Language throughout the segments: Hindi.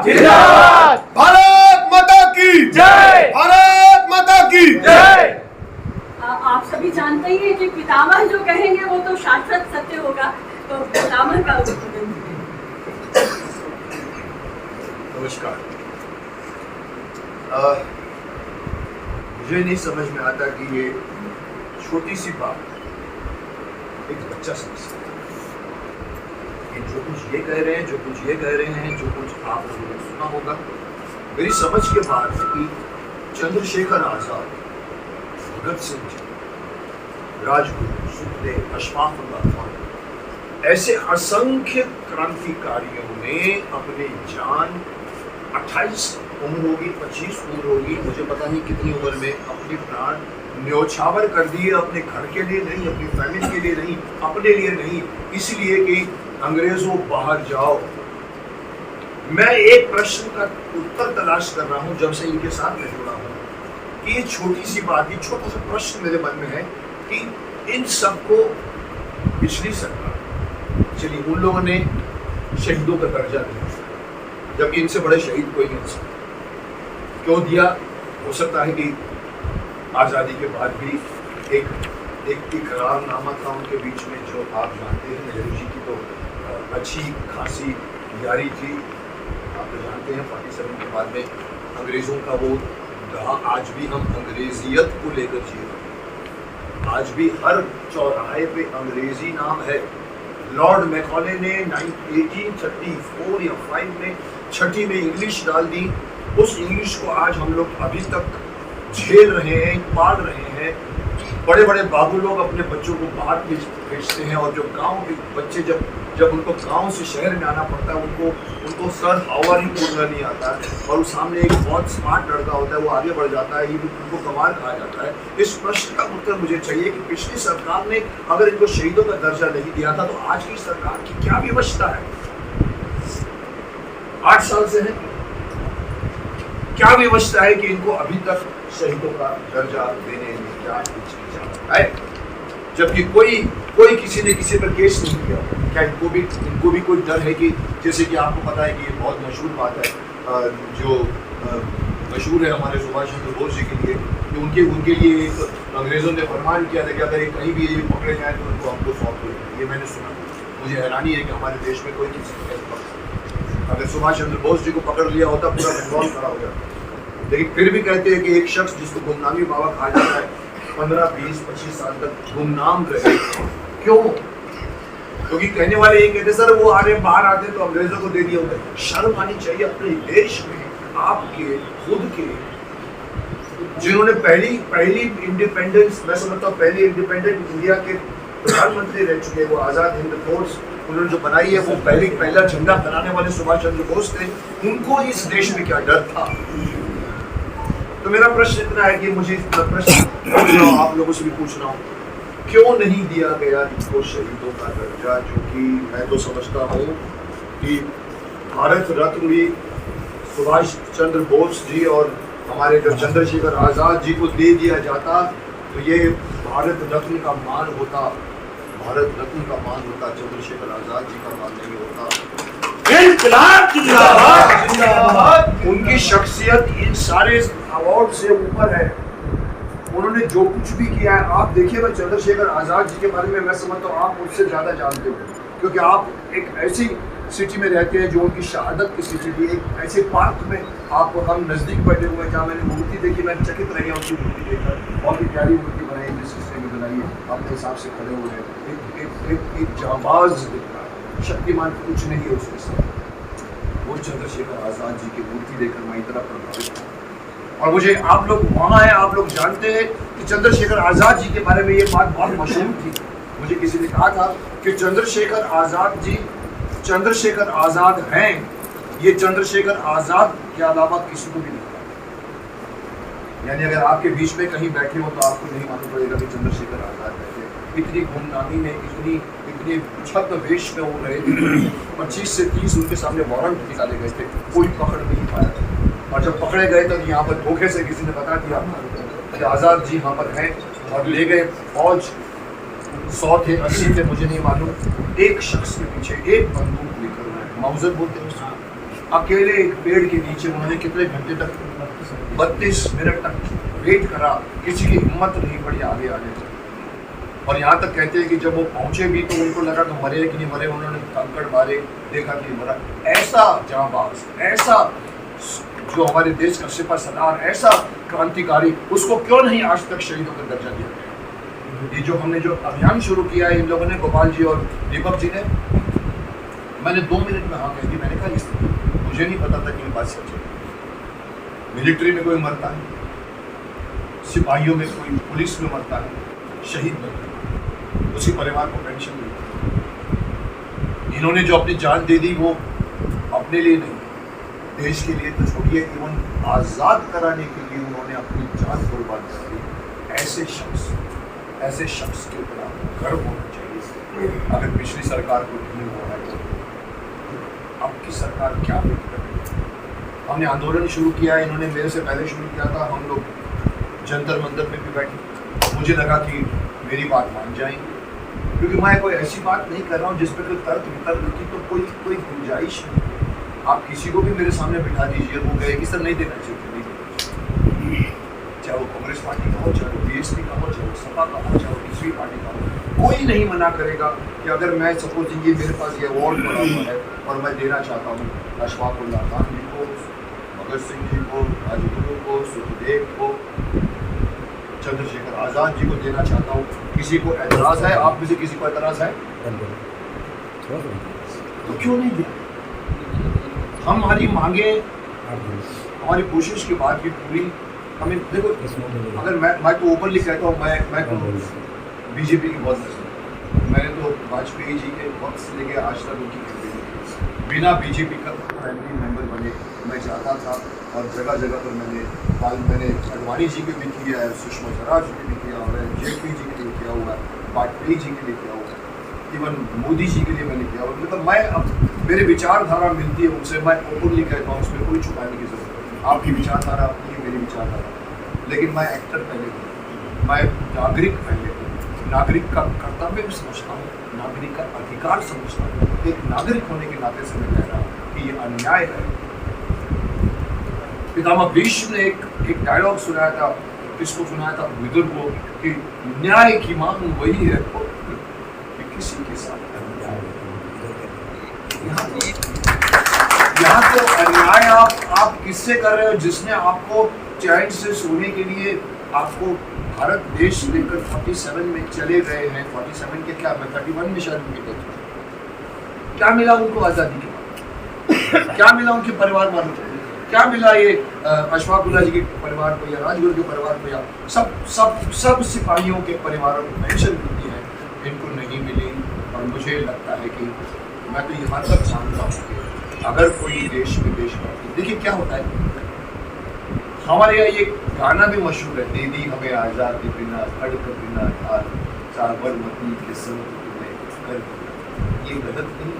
जिंदाबाद। भारत माता की जय। भारत माता की जय। आप सभी जानते ही हैं कि पितामह जो कहेंगे वो तो शाश्वत सत्य होगा, तो पितामह का उद्बोधन करें। नमस्कार। मुझे नहीं समझ में आता कि ये छोटी सी बात एक बच्चा समझ सकता है। जो कुछ ये कह रहे हैं, जो कुछ ये कह रहे हैं, जो कुछ आप लोगों ने सुना होगा, मेरी समझ के बाहर है कि चंद्रशेखर आजाद, भगत सिंह जी, राजगुरु, सुखदेव, अशफाक उल्लाह खान, ऐसे असंख्य क्रांतिकारियों ने अपनी जान 28 उम्र होगी, 25 उम्र होगी, मुझे पता नहीं कितनी उम्र में अपनी प्राण न्योछावर कर दिए। अपने घर के लिए नहीं, अपनी फैमिली के लिए नहीं, अपने लिए नहीं, इसलिए कि अंग्रेजों बाहर जाओ। मैं एक प्रश्न का उत्तर तलाश कर रहा हूं जब से इनके साथ में जुड़ा हूं कि ये छोटी सी बात, ये छोटा सा प्रश्न मेरे मन में है कि इन सबको पिछली सरकार, चलिए उन लोगों ने शहीदों का दर्जा दिया, जबकि इनसे बड़े शहीद कोई नहीं हो सकता। क्यों दिया? हो सकता है कि आज़ादी के बाद भी एक इकरारनामा था उनके बीच में, जो आप जानते हैं नेहरू जी की तो अच्छी खासी यारी थी। आप तो जानते हैं 47 के बाद में अंग्रेज़ों का वो दहा, आज भी हम अंग्रेजियत को लेकर जी रहे हैं। आज भी हर चौराहे पे अंग्रेजी नाम है। लॉर्ड मैकॉले ने 1834 या 5 में छठी में इंग्लिश डाल दी। उस इंग्लिश को आज हम लोग अभी तक झेल रहे हैं, पाल रहे हैं। बड़े बड़े बाबू लोग अपने बच्चों को बाहर भेजते हैं, और जो गांव के बच्चे जब उनको गांव से शहर में आना पड़ता है, उनको सर हाउ आर यू बोलना नहीं आता, और उस सामने एक बहुत स्मार्ट लड़का होता है, वो आगे बढ़ जाता है, ये उनको गंवार कहा जाता है। इस प्रश्न का उत्तर मुझे चाहिए कि पिछली सरकार ने अगर इनको शहीदों का दर्जा नहीं दिया था, तो आज की सरकार की क्या विवशता है? 8 साल से है, क्या विवशता है कि इनको अभी तक शहीदों का दर्जा देने में क्या हिचकिचाहट है? जबकि कोई किसी ने किसी पर केस नहीं किया। क्या इनको भी कोई डर है कि, जैसे कि आपको पता है कि ये बहुत मशहूर बात है, जो मशहूर है हमारे सुभाष चंद्र बोस जी के लिए, कि उनके लिए एक अंग्रेज़ों ने फरमान किया था कि अगर कहीं भी ये पकड़े जाए तो उनको हमको सौंप दो। ये मैंने सुना। मुझे हैरानी है कि हमारे देश में कोई किसी को कैसे पकड़ सकता। अगर सुभाष चंद्र बोस जी को पकड़ लिया होता, पूरा बंगाल खड़ा हो जाता। लेकिन फिर भी कहते हैं कि एक शख्स जिसको गुमनामी बाबा कहा जाता है, 15, 20, 25 साल तक गुमनाम रहे। क्यों? क्योंकि कहने वाले ये कहते सर वो बाहर आते तो अंग्रेजों को दे दिया होता। शर्म आनी चाहिए अपने देश में, आपके खुद के, जिन्होंने पहली इंडिपेंडेंस, मैं समझता हूँ पहली इंडिपेंडेंट इंडिया के प्रधानमंत्री रह चुके, वो आज़ाद हिंद फोर्स उन्होंने जो बनाई है, वो पहला झंडा बनाने वाले सुभाष चंद्र बोस थे। उनको इस देश में क्या डर था? तो मेरा प्रश्न इतना है कि मुझे प्रश्न पूछ रहा हूँ, आप लोगों से भी पूछ रहा हूँ, क्यों नहीं दिया गया इनको शहीदों का दर्जा, जो कि मैं तो समझता हूँ कि भारत रत्न भी सुभाष चंद्र बोस जी और हमारे जब चंद्रशेखर आज़ाद जी को दे दिया जाता, तो ये भारत रत्न का मान होता, भारत रत्न का मान होता, चंद्रशेखर आज़ाद जी का मान नहीं होता। इनकलाब जिंदाबाद। जिंदाबाद। उनकी शख्सियत इन सारे अवार्ड से ऊपर है। उन्होंने जो कुछ भी किया है, आप देखिएगा चंद्रशेखर आज़ाद जी के बारे में मैं समझता हूँ आप मुझसे ज़्यादा जानते हो, क्योंकि आप एक ऐसी सिटी में रहते हैं जो उनकी शहादत की सिटी थी। एक ऐसे पार्क में हम नज़दीक बैठे हुए, जहाँ मैंने मूर्ति देखी, मैं चकित रह गया उनकी मूर्ति देखकर। बहुत ही प्यारी मूर्ति बनाई, जिस हिस्से में बनाई है, अपने हिसाब से खड़े हुए हैं, एक जाबाज दिखता है, शक्तिमान कुछ नहीं है उसके साथ। वो चंद्रशेखर आज़ाद जी की मूर्ति देखकर मैं इतना प्रभावित हूँ। और मुझे, आप लोग वहाँ हैं, आप लोग जानते हैं कि चंद्रशेखर आज़ाद जी के बारे में ये बात बहुत मशहूर थी। मुझे किसी ने कहा था कि चंद्रशेखर आज़ाद जी चंद्रशेखर आज़ाद हैं, ये चंद्रशेखर आज़ाद के अलावा किसी को भी नहीं पता। यानी अगर आपके बीच में कहीं बैठे हो तो आपको नहीं मालूम पड़ेगा कि चंद्रशेखर आज़ाद बैठे। इतनी गुमनामी में, इतने छद्म वेश में वो रहे थे। 25 से 30 उनके सामने वारंट निकाले गए थे, कोई पकड़ नहीं पाया। और जब पकड़े गए तो यहाँ पर धोखे से किसी ने बता दिया कि आज़ाद जी यहाँ पर हैं, और ले गए। फौज 100 थे, 80 थे, मुझे नहीं मालूम। एक शख्स के पीछे एक बंदूक लेकर, माउजर बोलते हैं, अकेले एक पेड़ के नीचे उन्होंने कितने घंटे तक, 32 मिनट तक वेट करा, किसी की हिम्मत नहीं पड़ी आगे आने की। और यहाँ तक कहते हैं कि जब वो पहुंचे भी तो उनको लगा कि मरे कि नहीं मरे, उन्होंने कंकड़ मारे, देखा कि मरा। ऐसा जांबाज, ऐसा जो हमारे देश का सिपा सरदार, ऐसा क्रांतिकारी, उसको क्यों नहीं आज तक शहीदों का दर्जा दिया गया? ये जो हमने जो अभियान शुरू किया है इन लोगों ने, गोपाल जी और दीपक जी ने, मैंने 2 मिनट में हाँ कह दी। मैंने कहा इस मुझे नहीं पता था कि ये बात सच है। मिलिट्री में कोई मरता है, सिपाहियों में कोई, पुलिस में मरता है, शहीद बनता है, उसी परिवार को पेंशन मिलती है। इन्होंने जो अपनी जान दे दी वो अपने लिए नहीं, देश के लिए तो छोड़िए, इवन आज़ाद कराने के लिए उन्होंने अपनी जान कुर्बान कर दी। ऐसे शख्स के ऊपर आपको गर्व होना चाहिए। अगर पिछली सरकार को नहीं हुआ है तो आपकी सरकार क्या कर रही है? हमने आंदोलन शुरू किया, इन्होंने मेरे से पहले शुरू किया था। हम लोग जंतर मंतर पे भी बैठे, मुझे लगा कि मेरी बात मान जाएंगे, क्योंकि मैं कोई ऐसी बात नहीं कर रहा हूँ जिस पर कोई तर्क वितर्क की तो कोई गुंजाइश नहीं। आप किसी को भी मेरे सामने बिठा दीजिए, वो कहेगी सर नहीं देना चाहिए, नहीं देना चाहिए। चाहे वो कांग्रेस पार्टी का हो, चाहे वो बीएसपी का हो, चाहे वो सपा का हो, चाहे वो किसी भी पार्टी का हो, कोई नहीं मना करेगा कि अगर मैं सपोज ये मेरे पास ये अवार्ड पड़ा हुआ है और मैं देना चाहता हूँ अशफाक उल्लाह खान जी को, भगत सिंह जी को, राजगुरु को, सुखदेव को, चंद्रशेखर आज़ाद जी को देना चाहता हूँ, किसी को एतराज़ है? आप में से किसी को एतराज़ है? तो क्यों नहीं दिया? हमारी मांगे, हमारी कोशिश की बात भी पूरी, हमें देखो, अगर मैं तो ओपनली कहता हूँ, मैं तो बीजेपी की बहुत पसंद, मैंने तो वाजपेयी जी के वक्त से लेकर आज तक उनकी कैंपेन की, बिना बीजेपी का फैमिली मेंबर बने मैं चाहता था। और जगह जगह पर मैंने अडवाणी जी के भी किया है, सुषमा स्वराज के भी किया हुआ है, जेटली जी के लिए किया हुआ है, वाजपेयी जी के लिए किया हुआ है, इवन मोदी जी के लिए मैंने किया हुआ। मतलब मैं अब मेरी विचारधारा मिलती है उनसे, मैं ओपनली कहता हूँ, उसमें कोई छुपाने की जरूरत नहीं। आपकी विचारधारा अपनी, मेरी विचारधारा, लेकिन मैं एक्टर पहले हूँ, मैं नागरिक पहले हूँ। नागरिक का कर्तव्य भी समझता हूँ, नागरिक का अधिकार समझता हूँ। एक नागरिक होने के नाते से मैं कह रहा हूँ कि ये अन्याय है। पितामह भीष्म ने एक डायलॉग सुनाया था, किसको सुनाया था? विदुर को, कि न्याय की मांग वही है कि किसी के साथ अन्याय। यहाँ तो अन्याय आप किससे कर रहे हो? जिसने आपको चैन से सोने के लिए आपको भारत देश लेकर 47 में चले गए हैं। 47 के क्या, मैं 31 में शायद उनकी डेथ हुई। क्या मिला उनको आज़ादी के बाद? क्या मिला उनके परिवार वालों को? क्या मिला ये अशफाक उल्लाह जी के परिवार को या राजगुरु के परिवार को या सब सिपाहियों के परिवारों को पेंशन मिलती है, इनको नहीं मिली। और मुझे लगता है कि मैं तो यहाँ तक जानता हूँ कि अगर कोई देश में देशभक्ति, देखिए क्या होता है, हमारे यहाँ ये गाना भी मशहूर है, दीदी हमें आज़ादी बिना खड़क बिना ढाल साबरमती के संग तुम्हें कर। ये गलत नहीं,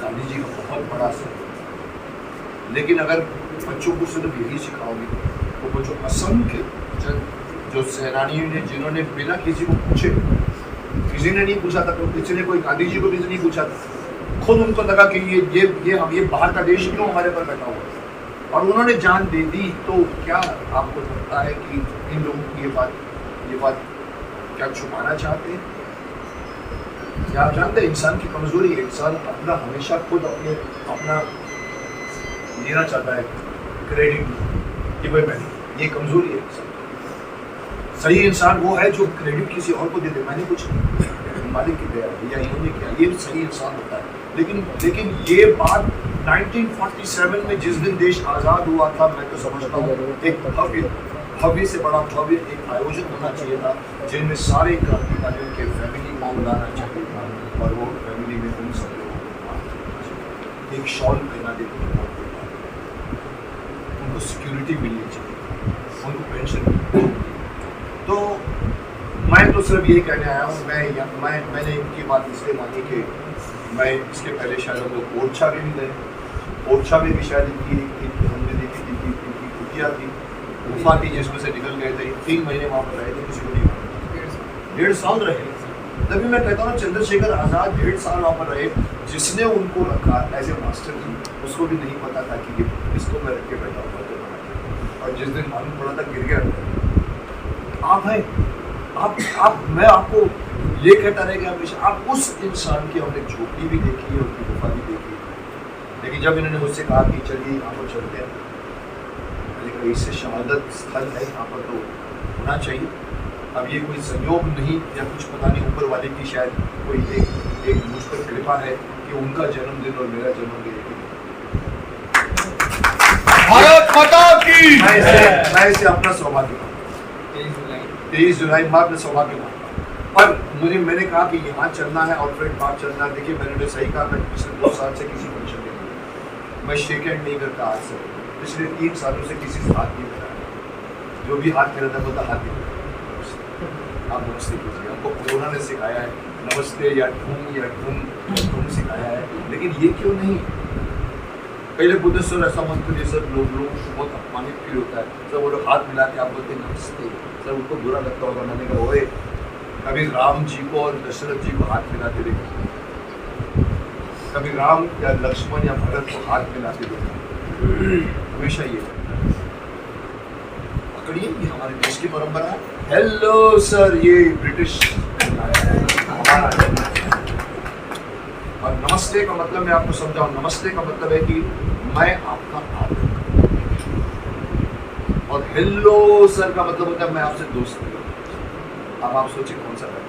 गांधी जी का बहुत बड़ा असर। लेकिन अगर बच्चों को सिर्फ यही सिखाओगे तो बच्चों असंख्य जो सेनानियों ने, जिन्होंने बिना किसी को पूछे, किसी ने नहीं पूछा था, तो किसी ने कोई गांधी जी को भी नहीं पूछा था, खुद उनको लगा कि ये बाहर का देश क्यों हमारे पर बैठा हुआ है, और उन्होंने जान दे दी। तो क्या आपको लगता है कि इन लोगों की ये बात क्या छुपाना चाहते हैं? क्या आप जानते हैं इंसान की कमजोरी है, इंसान अपना हमेशा खुद अपना लेना चाहता है क्रेडिट कि भाई मैंने, ये कमजोरी है इंसान। सही इंसान वो है जो क्रेडिट किसी और को दे दे, मैंने कुछ मालिक की दया या इन्होंने किया, ये सही इंसान होता है। लेकिन ये बात 1947 में जिस दिन देश आज़ाद हुआ था, मैं तो समझता हूँ एक भव्य से बड़ा भव्य एक आयोजन होना चाहिए था, जिनमें सारे क्रांतिकारियों के फैमिली को बुलाना चाहिए था, और वो फैमिली में उन सब लोगों को एक शॉल पहना देते थे, उनको सिक्योरिटी मिलनी चाहिए, उनको पेंशन। तो मैं तो सिर्फ ये कहने आया हूँ, मैंने इनकी बात इसलिए मानी कि मैं इसके पहले शायद हम लोग ओरछा में भी गए, ओरछा में भी शायद इनकी हमने देखी थी कि इनकी कुटिया थी, गुफा थी जिसमें से निकल गए थे। 3 महीने वहाँ पर रहे थे, किसी को नहीं, 1.5 साल रहे। तभी मैं कहता हूँ चंद्रशेखर आजाद 1.5 साल वहाँ पर रहे, जिसने उनको रखा एज ए मास्टर जी, उसको भी नहीं पता था कि ये इसको मैं रख के बैठा हुआ तो, और जिस दिन मालूम पड़ा था गिर गया। आप हैं, आप मैं आपको ये कहता रहे कि हमेशा आप उस इंसान की हमने झोपड़ी भी देखी है, उनकी गुफा भी देखी है, लेकिन जब इन्होंने मुझसे कहा कि चलिए यहाँ पर चलते हैं, मैंने इससे शहादत स्थल है यहाँ पर तो होना चाहिए। अब ये कोई संयोग नहीं या कुछ पता नहीं, ऊपर वाले की शायद कोई एक मुझ पर कृपा है कि उनका जन्मदिन और मेरा जन्मदिन एक ही। भारत माता की। मैं इसे अपना सौभाग्य मानता हूँ। 23 जुलाई मैं अपना सौभाग्य मानता हूँ। पर मैंने कहा कि यहाँ चलना है और फ्रेंड बात चलना है। देखिए मैंने सही कहा, मैं पिछले 2 साल से किसी फंक्शन में नहीं, मैं शेक हैंड नहीं करता आज से, पिछले 3 सालों से किसी से हाथ नहीं मिलाया। जो भी हाथ मिला था बोलता हाथ नहीं। आप नमस्ते कीजिए, हमको कोरोना ने सिखाया है नमस्ते या ठूम सिखाया है, लेकिन ये क्यों नहीं? पहले बुद्ध सर ऐसा मत करिए सर, लोगों को बहुत अपमानित फील होता है सर, वो लोग हाथ मिला के आप बोलते नमस्ते सर, उनको बुरा लगता होगा। मैंने कहा ओए, कभी राम जी को और दशरथ जी को हाथ मिलाते देखा, कभी राम या लक्ष्मण या भरत को हाथ मिलाते देखा, हमेशा ये पकड़िए, ये हमारे देश की परंपरा है। हेलो सर, ये ब्रिटिश और नमस्ते का मतलब मैं आपको समझाऊं, नमस्ते का मतलब है कि मैं आपका आदर करता हूं, और हेलो सर का मतलब होता है मैं आपसे दोस्ती करता हूं। अब आप सोचिए कौन सा है।